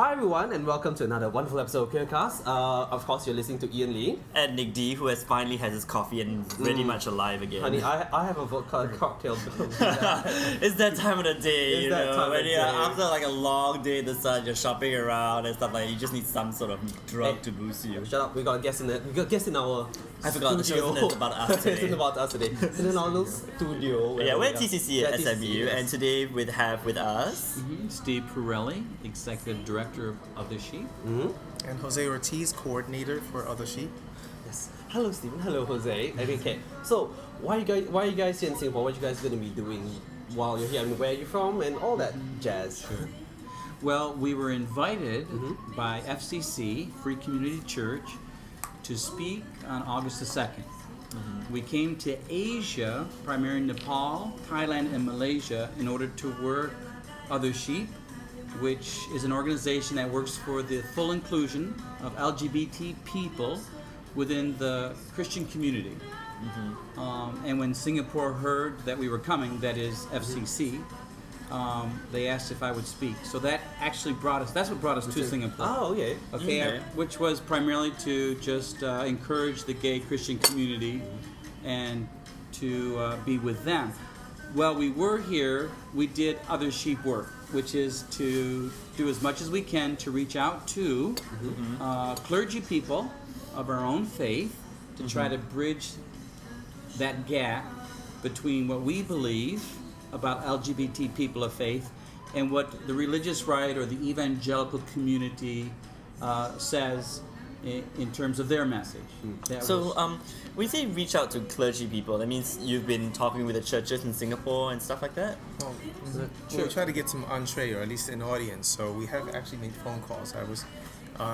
Hi everyone, and welcome to another wonderful episode of Queercast. Of course, you're listening to Ian Lee. And Nick D, who has finally had his coffee and is really much alive again. Honey, I have a vodka cocktail. It's that time of the day, It's you that know, time of when the you're day. after like a long day in the sun, you're shopping around and stuff like that. You just need some sort of drug to boost you. Shut up, we got a guest in it. We got a guest in our I forgot the studio. show isn't about us today. It's about us today. It's in our little studio. Yeah, we're at TCC at TCC, SMU, yes. and today we have with us Steve Parelli, Executive Director of Other Sheep. And Jose Ortiz, Coordinator for Other Sheep. Yes. Hello, Stephen. Hello, Jose. Okay. So, why are you guys here in Singapore? What are you guys going to be doing while you're here? I mean, where are you from and all that jazz? Sure. Well, we were invited by FCC, Free Community Church, to speak on August the 2nd. We came to Asia, primarily Nepal, Thailand, and Malaysia, in order to work Other Sheep, which is an organization that works for the full inclusion of LGBT people within the Christian community. And when Singapore heard that we were coming, that is FCC, they asked if I would speak. So that actually that's what brought us to Singapore. Oh, okay. Okay, which was primarily to just encourage the gay Christian community and to be with them. While we were here, we did Other Sheep work, which is to do as much as we can to reach out to clergy people of our own faith to try to bridge that gap between what we believe about LGBT people of faith and what the religious right or the evangelical community says in terms of their message. When you say reach out to clergy people, that means you've been talking with the churches in Singapore and stuff like that? Well, we try to get some entree, or at least an audience. So we have actually made phone calls. I was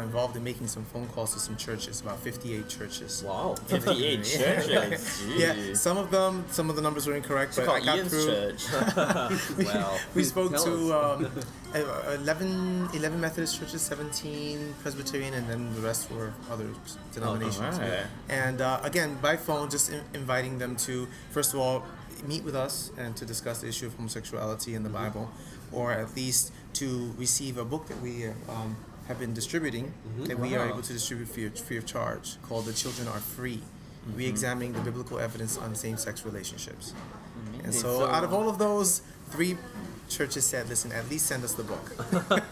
involved in making some phone calls to some churches, about 58 churches. Wow. 58 churches? Yeah, some of the numbers were incorrect, but I got Ian's through. church. We spoke Tell to 11 Methodist churches, 17 Presbyterian, and then the rest were other denominations. alright. And again, by phone, just inviting them to, first of all, meet with us and to discuss the issue of homosexuality in the Bible, or at least to receive a book that we have been distributing, that we are able to distribute free of charge, called The Children Are Free, re-examining the biblical evidence on same-sex relationships. And so out of all of those, 3 churches said, listen, at least send us the book.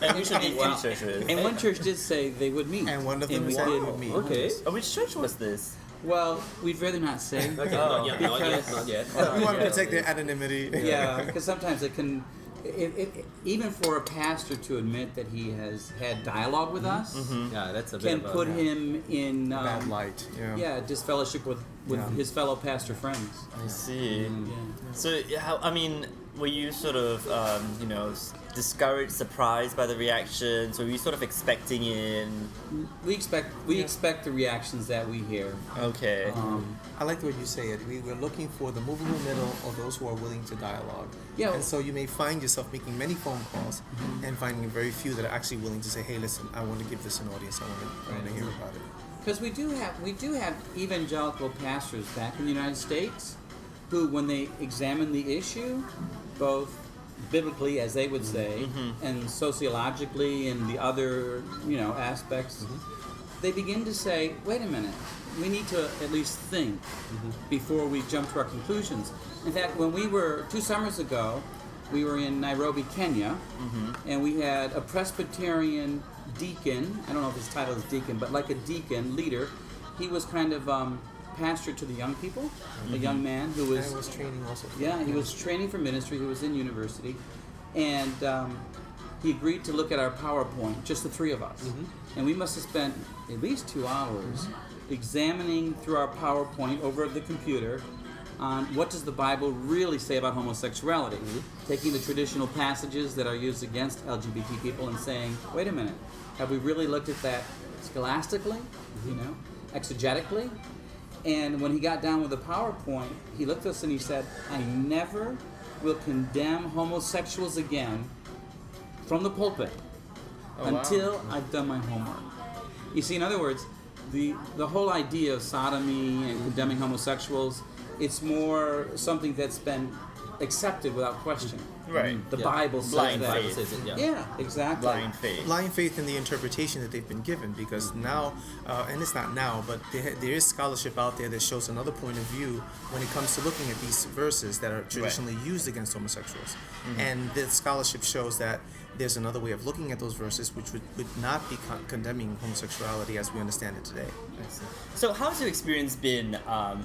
And usually 3 churches. And one church did say they would meet. And one of them we said did they would meet. Okay. Which church was this? Well, we'd rather not say. Okay, Oh, not yet. We want to protect their anonymity. Yeah, because sometimes it can, even for a pastor to admit that he has had dialogue with us, Yeah, that's a bit can of a... put him in Bad light. Yeah. disfellowship with his fellow pastor friends. I see. Yeah. So, were you sort of, discouraged, surprised by the reactions? Or were you sort of expecting it? We expect the reactions that we hear. Okay. I like the way you say it. We're looking for the movable middle, or those who are willing to dialogue. Yeah. And so you may find yourself making many phone calls and finding very few that are actually willing to say, hey, listen, I want to give this an audience. I want to hear about it. Because we do have evangelical pastors back in the United States who, when they examine the issue, both biblically, as they would say, and sociologically and the other, aspects, they begin to say, wait a minute, we need to at least think before we jump to our conclusions. In fact, when we were 2 summers ago, we were in Nairobi, Kenya, and we had a Presbyterian deacon, I don't know if his title is deacon, but like a deacon, leader. He was kind of pastor to the young people, a young man who was... And was training also. Yeah, he was training for ministry. He was in university, and he agreed to look at our PowerPoint, just the 3 of us. And we must have spent at least 2 hours examining through our PowerPoint over the computer on what does the Bible really say about homosexuality, taking the traditional passages that are used against LGBT people and saying, wait a minute, have we really looked at that scholastically, exegetically? And when he got down with the PowerPoint, he looked at us and he said, I never will condemn homosexuals again from the pulpit until I've done my homework. You see, in other words, the whole idea of sodomy and condemning homosexuals, it's more something that's been accepted without question. Right. The Yeah. Bible says Blind that. faith. Says it, yeah. Yeah, exactly. Blind faith. Blind faith in the interpretation that they've been given, because now, and it's not now, but there is scholarship out there that shows another point of view when it comes to looking at these verses that are traditionally used against homosexuals. And the scholarship shows that there's another way of looking at those verses which would not be condemning homosexuality as we understand it today. So how's your experience been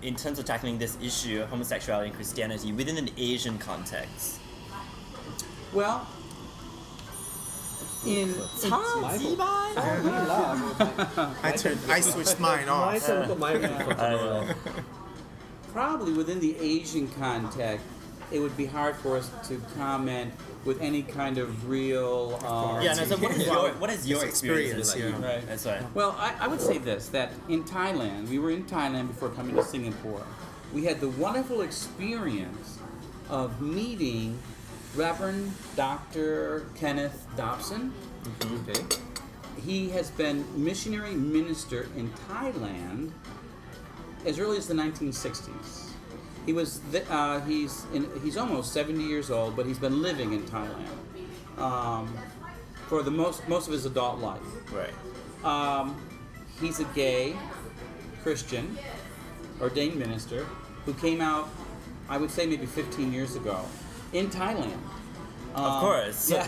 in terms of tackling this issue of homosexuality and Christianity within an Asian context? Well, in I switched mine off. probably within the Asian context, it would be hard for us to comment with any kind of real. Yeah, no, so what is your experience? Yeah. Right. That's right. Well, I would say this, that in Thailand, we were in Thailand before coming to Singapore. We had the wonderful experience of meeting Reverend Dr. Kenneth Dobson. Okay. He has been missionary minister in Thailand as early as the 1960s. He was he's almost 70 years old, but he's been living in Thailand for the most of his adult life. Right. He's a gay Christian ordained minister who came out, I would say maybe 15 years ago, in Thailand. Of course. Yeah.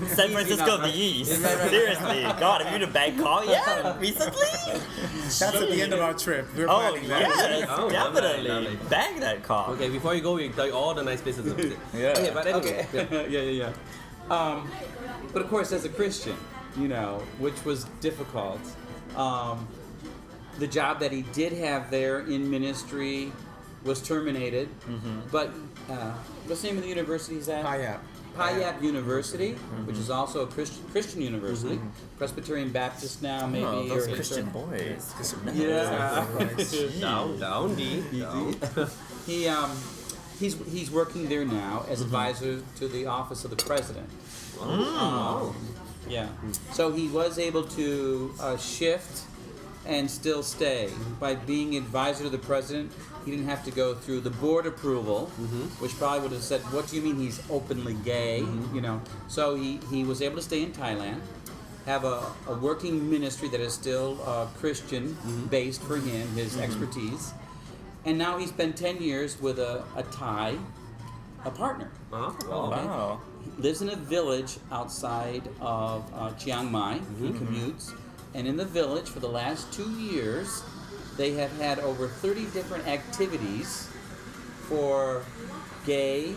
San Francisco of the East. Seriously. God, have you been to Bangkok? Yeah, recently? That's at the end of our trip. We're Oh, planning that. yes, Oh, definitely. lovely. Bang that cock. Okay, before you go, you tell all the nice places. Yeah. Okay, but anyway. Yeah. But of course, as a Christian, which was difficult. The job that he did have there in ministry was terminated. But what's the name of the university he's at? Payap University, which is also a Christian university, Presbyterian Baptist now, maybe. Oh, those or Christian boys. Yeah. Down, D. He's working there now as advisor to the office of the president. Yeah. So he was able to shift and still stay by being advisor to the president. He didn't have to go through the board approval, which probably would have said, "What do you mean he's openly gay?" So he was able to stay in Thailand, have a working ministry that is still Christian based for him, his expertise, and now he spent 10 years with a Thai, a partner. Oh, Wow. He lives in a village outside of Chiang Mai. He commutes, and in the village for the last 2 years, they have had over 30 different activities for gay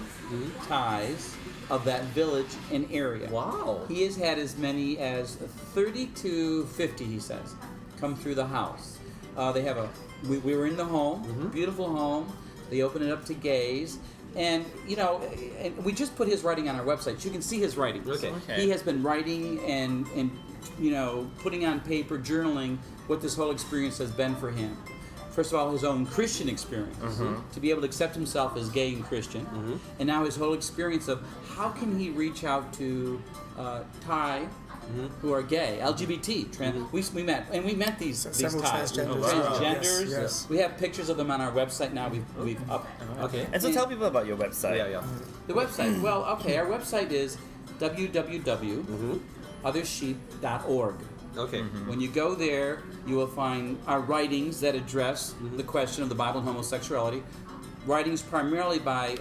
Thais of that village and area. wow. He has had as many as 30 to 50, he says, come through the house. They have we were in the home, beautiful home. They open it up to gays. And, and we just put his writing on our website. You can see his writings. Okay. He has been writing and putting on paper, journaling what this whole experience has been for him. First of all, his own Christian experience, to be able to accept himself as gay and Christian, and now his whole experience of how can he reach out to Thai who are gay, LGBT, we met these Several Thais, transgenders. transgenders. Yes. We have pictures of them on our website now. We've up. Okay. And so tell people about your website. Yeah. The website. Well, okay, our website is www.othersheep.org. Okay. When you go there, you will find our writings that address the question of the Bible and homosexuality. Writings primarily by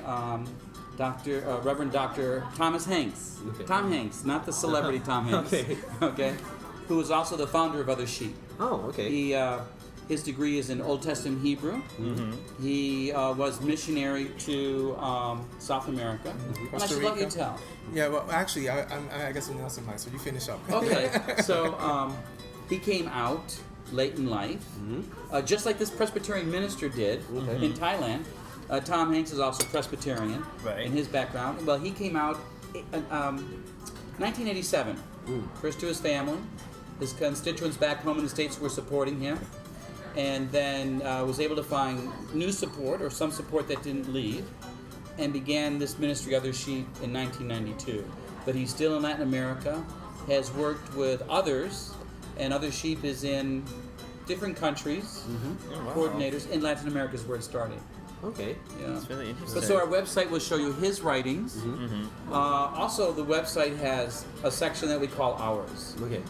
Reverend Dr. Thomas Hanks. Okay. Tom Hanks, not the celebrity Tom Hanks. Okay. Who is also the founder of Other Sheep. Oh, okay. His degree is in Old Testament Hebrew. He was missionary to South America. And I should let you tell. Yeah, well, actually, I guess I'm Nelson Mike, so you finish up. Okay, so he came out late in life, just like this Presbyterian minister did in Thailand. Tom Hanks is also Presbyterian in his background. Well, he came out 1987, first to his family. His constituents back home in the States were supporting him, and then was able to find new support, or some support that didn't leave, and began this ministry, Other Sheep, in 1992. But he's still in Latin America, has worked with others, and Other Sheep is in different countries, coordinators. In Latin America is where it started. Okay. Yeah. It's really interesting. But so our website will show you his writings. Also, the website has a section that we call ours. Okay.